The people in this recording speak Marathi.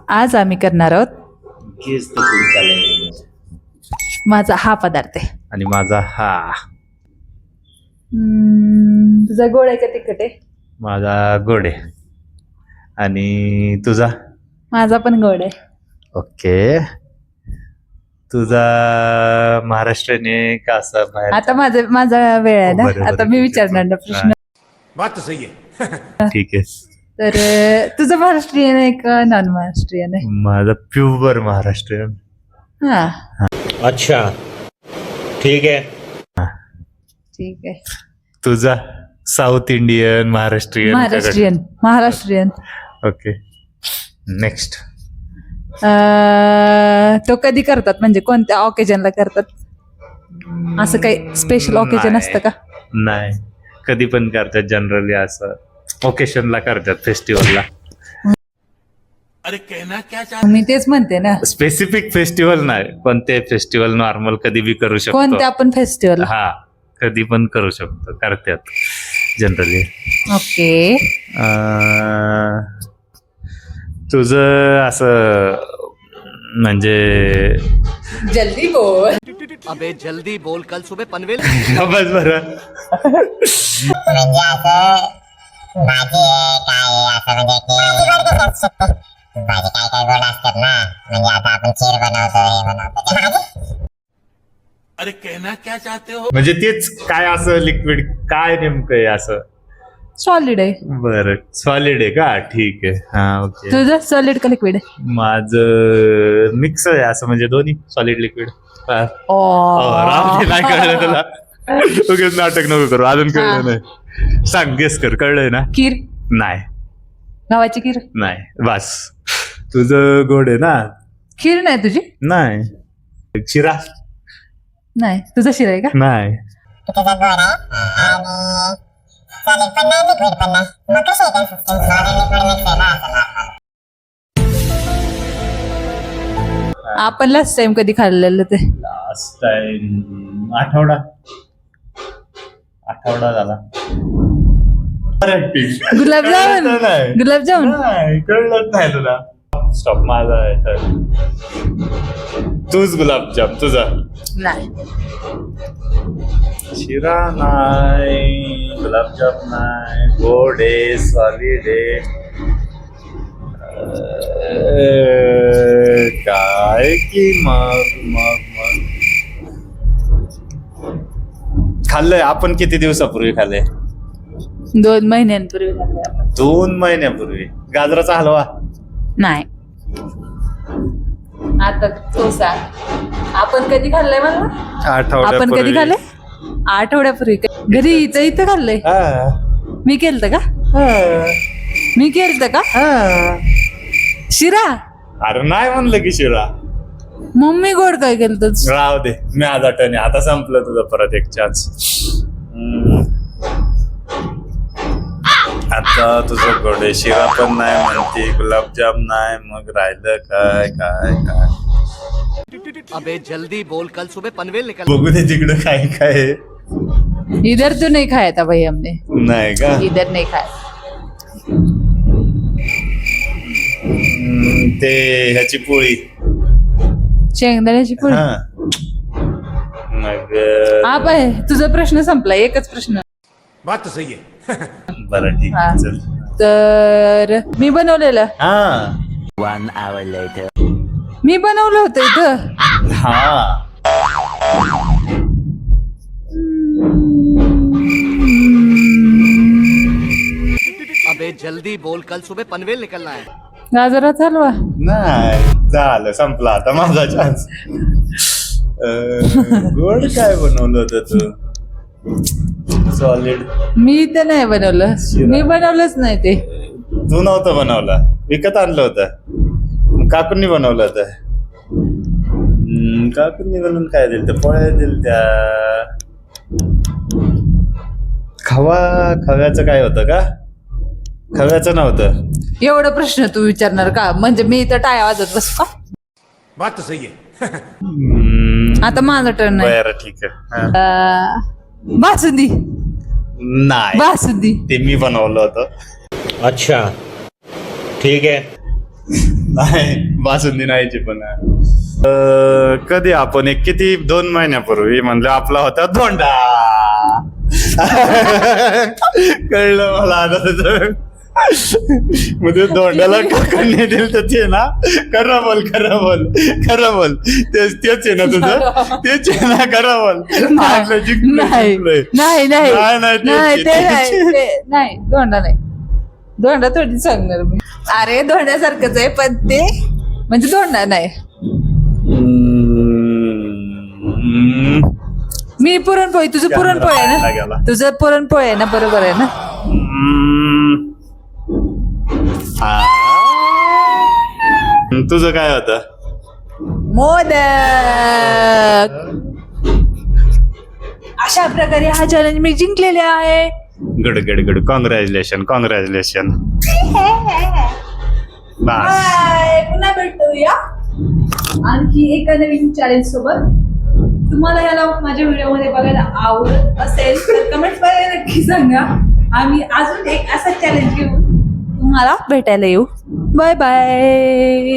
आज आम्ही करणार आहोत केस तर खूप चालेल. माझा हा पदार्थ आहे. आणि माझा हा तुझा गोड आहे का तिखट आहे? माझा गोड आहे. आणि तुझा? माझा पण गोड आहे. ओके. तुझा महाराष्ट्रीयन आहे का असं बाहेर? आता माझा वेळ आहे ना. बरं, आता बरं, मी ठीक आहे. विचारणार ना प्रश्न. बात तो सही है. ठीक आहे. तर तुझं महाराष्ट्रीयन आहे का नॉन महाराष्ट्रीयन आहे? माझा प्युअर महाराष्ट्रीयन. हा अच्छा ठीक है. ठीक आहे. तुझा south Indian Maharashtrian? Maharashtrian. Okay. Next. तो कधी करतात म्हणजे कोणत्या ऑकेजनला करतात? असं काही स्पेशल ऑकेजन नाही. असतं का? नाही, कधी पण करतात. जनरली असं ओकेशनला करतात, फेस्टिवलला. अरे कहना क्या चाहते? मी तेच म्हणते ना. स्पेसिफिक फेस्टिवल नाही, कोणते फेस्टिवल नॉर्मल कधी बी करू शकतो. कोणत्या आपण फेस्टिवल? हा, कधी पण करू शकतो, करतात जनरली. ओके. तुझं असं म्हणजे जल्दी बोल. अबे जल्दी बोल, कल सुबह पनवेल. बस बरं. म्हणजे असं भाजी काय गोड असतात ना, म्हणजे आता आपण खीर बनवतो हे बनवतो. अरे कहना क्या चाहते हो? म्हणजे तेच काय असं लिक्विड काय नेमकं आहे असं? सॉलिड आहे. बरं, सॉलिड आहे का? ठीक आहे. हा, ओके. तुझं सॉलिड का लिक्विड आहे? माझं मिक्स आहे असं, म्हणजे दोन्ही सॉलिड लिक्विड. नाही कळलं तुला? उगाच नाटक नको करू. अजून कळलं नाही. सांग, गेस कर. कळलंय ना? खीर. नाही गव्हाची खीर. नाही, बस. तुझं गोड आहे ना? खीर नाही तुझी? नाही. शिरा? नाही. तुझा शिरा आहे का? नाही. त्याचा गोड आहे आणि सॉलिड पण नाही लिक्विड पण नाही. मग कशी आहे कन्सिस्टन्सी? सॉलिड लिक्विड मिक्स आहे ना असं नॉर्मल. आपण लास्ट टाइम कधी खाल्लेलं ते? लास्ट टाइम आठवडा झाला. गुलाबजामुन. गुलाबजामुन. नाही, कळलंच नाही तुला. स्टॉप. माझा आहे तर तूच गुलाबजाम. तुझा? नाही. शिरा नाही, गुलाबजाम नाही, गोड आहे, सॉलिड आहे. काय की मग खाल्लंय आपण किती दिवसापूर्वी खाल्लंय? 2 महिन्यांपूर्वी खाल्लं आपण. 2 महिन्यापूर्वी. गाजराचा हलवा? नाही. आता तो सांग, आपण कधी खाल्लंय मला? आपण कधी खाल्लंय? आठवड्यापूर्वी. घरी इथं खाल्लंय. मी केलतं का? मी केलतं का? शिरा? अरे नाही म्हणलं की शिरा. मम्मी गोड काय केलं? राव दे, मी आज आठवणे. आता संपलं तुझं परत एक चान्स. आता तुझं गोड आहे. शिरा पण नाही म्हणते, गुलाबजाम नाही, मग राहिलं काय काय काय? अबे जल्दी बोल, कल सुबह पनवेल निकल. बघू दे तिकडं काय काय आहे. इधर तो नहीं खाया था भाई हमने. नाही का? इधर नहीं खाया. ते ह्याची पोळी. शेंगदाण्याची पोळी. हा. मग हा बाय, तुझा प्रश्न संपला. एकच प्रश्न. बात तो सही है. बरं, ठीक हा. आहे, चल. तर मी बनवलेलं. हा. मी बनवलं होतं इथं. हा. अबे जल्दी बोल, कल सुबह पनवेल निकलना है. गाजराचा हलवा. नाही, झालं, संपला आता माझा चान्स. गोड काय बनवलं होतं तू? सॉलिड. मी तर नाही बनवलं. मी बनवलंच नाही ते. तू नव्हतं बनवला, विकत आणलं होतं. काकूंनी बनवलं होतं. काकूंनी बनवून काय दिल? त्या पोळ्या दिल त्या. खव्याचं काय होतं का? खव्याचं नव्हतं. एवढा प्रश्न तू विचारणार का? म्हणजे मी इथं टाळ्या वाजत बसू का? बात तो सही है. आता माझं टर्न आहे. बरं, ठीक आहे. बासुंदी. नाही, बासुंदी. ते मी बनवलं होतं. अच्छा ठीक है. नाही बासुंदी नाहीची पण कधी आपण एक किती 2 महिन्यापूर्वी म्हणलं आपला होता धोंडा. कळलं मला आता त्याचं. म्हणजे धोंड्याला काकांनी दिलं तर ते ना खरं बोल तेच आहे ना तुझं, तेच आहे ना खरं बोल. आपलं जिंकलोय. नाही धोंडा नाही, धोंडा थोडी सांगणार मी. अरे धोंड्यासारखंच आहे पण ते म्हणजे धोंडा नाही. मी पुरणपोळी, तुझं पुरणपोळी आहे ना, तुझं पुरणपोळी आहे ना, बरोबर आहे ना. तुझं काय होतं? मोदक. अशा प्रकारे हा चॅलेंज मी जिंकलेले आहे. Good congratulation. बाय, पुन्हा भेटूया आणखी एका नवीन चॅलेंज सोबत. तुम्हाला याला माझ्या व्हिडिओ मध्ये बघायला आवडत असेल तर कमेंट मध्ये नक्की सांगा. आम्ही अजून एक असा चॅलेंज घेऊन तुम्हाला भेटायला येऊ. Bye bye.